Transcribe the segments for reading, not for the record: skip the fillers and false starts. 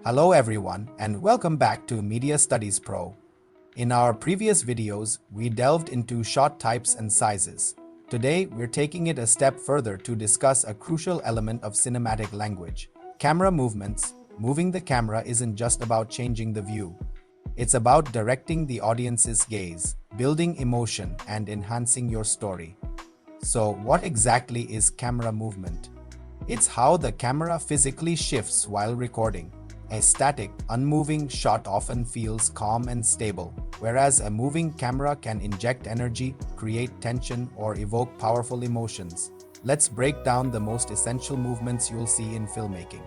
Hello everyone and welcome back to Media Studies Pro. In our previous videos, we delved into shot types and sizes. Today, we're taking it a step further to discuss a crucial element of cinematic language: camera movements. Moving the camera isn't just about changing the view. It's about directing the audience's gaze, building emotion, and enhancing your story. So, what exactly is camera movement? It's how the camera physically shifts while recording. A static, unmoving shot often feels calm and stable, whereas a moving camera can inject energy, create tension, or evoke powerful emotions. Let's break down the most essential movements you'll see in filmmaking.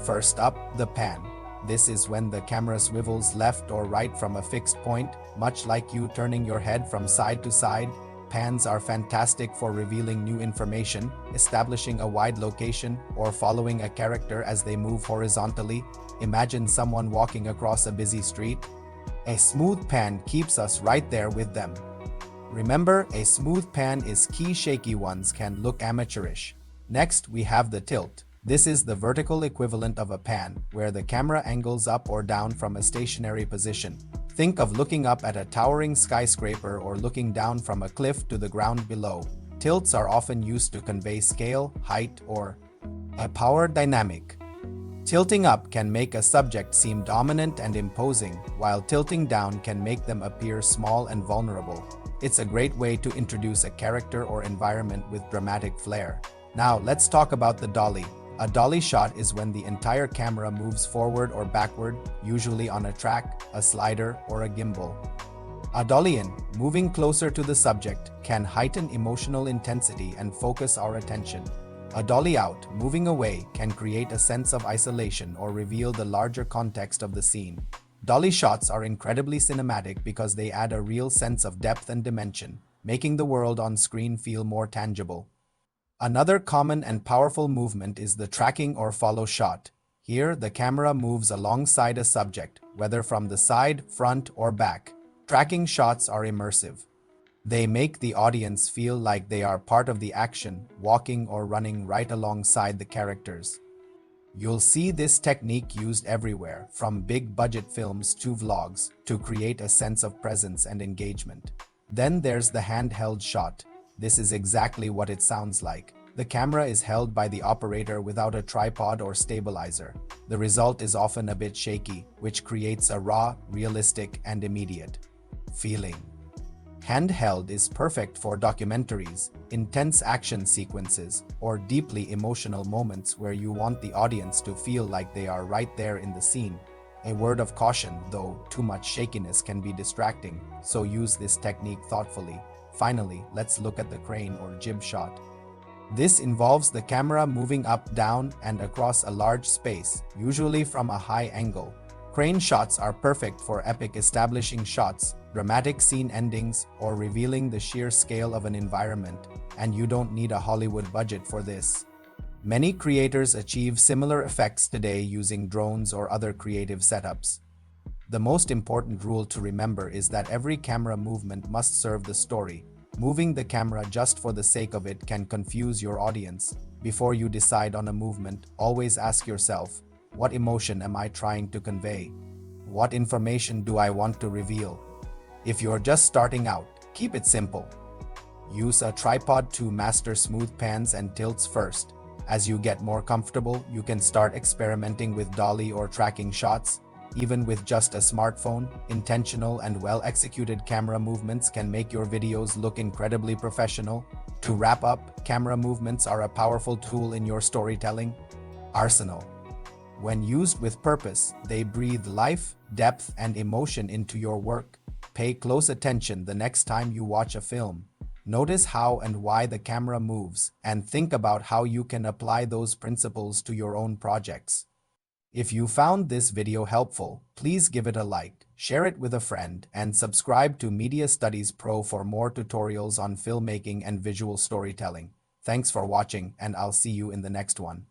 First up, the pan. This is when the camera swivels left or right from a fixed point, much like you turning your head from side to side. Pans are fantastic for revealing new information, establishing a wide location, or following a character as they move horizontally. Imagine someone walking across a busy street. A smooth pan keeps us right there with them. Remember, a smooth pan is key. Shaky ones can look amateurish. Next, we have the tilt. This is the vertical equivalent of a pan, where the camera angles up or down from a stationary position. Think of looking up at a towering skyscraper or looking down from a cliff to the ground below. Tilts are often used to convey scale, height, or a power dynamic. Tilting up can make a subject seem dominant and imposing, while tilting down can make them appear small and vulnerable. It's a great way to introduce a character or environment with dramatic flair. Now, let's talk about the dolly. A dolly shot is when the entire camera moves forward or backward, usually on a track, a slider, or a gimbal. A dolly in, moving closer to the subject, can heighten emotional intensity and focus our attention. A dolly out, moving away, can create a sense of isolation or reveal the larger context of the scene. Dolly shots are incredibly cinematic because they add a real sense of depth and dimension, making the world on screen feel more tangible. Another common and powerful movement is the tracking or follow shot. Here, the camera moves alongside a subject, whether from the side, front, or back. Tracking shots are immersive. They make the audience feel like they are part of the action, walking or running right alongside the characters. You'll see this technique used everywhere, from big-budget films to vlogs, to create a sense of presence and engagement. Then there's the handheld shot. This is exactly what it sounds like. The camera is held by the operator without a tripod or stabilizer. The result is often a bit shaky, which creates a raw, realistic, and immediate feeling. Handheld is perfect for documentaries, intense action sequences, or deeply emotional moments where you want the audience to feel like they are right there in the scene. A word of caution, though, too much shakiness can be distracting, so use this technique thoughtfully. Finally, let's look at the crane or jib shot. This involves the camera moving up, down, and across a large space, usually from a high angle. Crane shots are perfect for epic establishing shots, dramatic scene endings, or revealing the sheer scale of an environment, and you don't need a Hollywood budget for this. Many creators achieve similar effects today using drones or other creative setups. The most important rule to remember is that every camera movement must serve the story. Moving the camera just for the sake of it can confuse your audience. Before you decide on a movement, always ask yourself, what emotion am I trying to convey? What information do I want to reveal? If you're just starting out, keep it simple. Use a tripod to master smooth pans and tilts first. As you get more comfortable, you can start experimenting with dolly or tracking shots. Even with just a smartphone, intentional and well-executed camera movements can make your videos look incredibly professional. To wrap up, camera movements are a powerful tool in your storytelling arsenal. When used with purpose, they breathe life, depth, and emotion into your work. Pay close attention the next time you watch a film. Notice how and why the camera moves, and think about how you can apply those principles to your own projects. If you found this video helpful, please give it a like, share it with a friend, and subscribe to Media Studies Pro for more tutorials on filmmaking and visual storytelling. Thanks for watching, and I'll see you in the next one.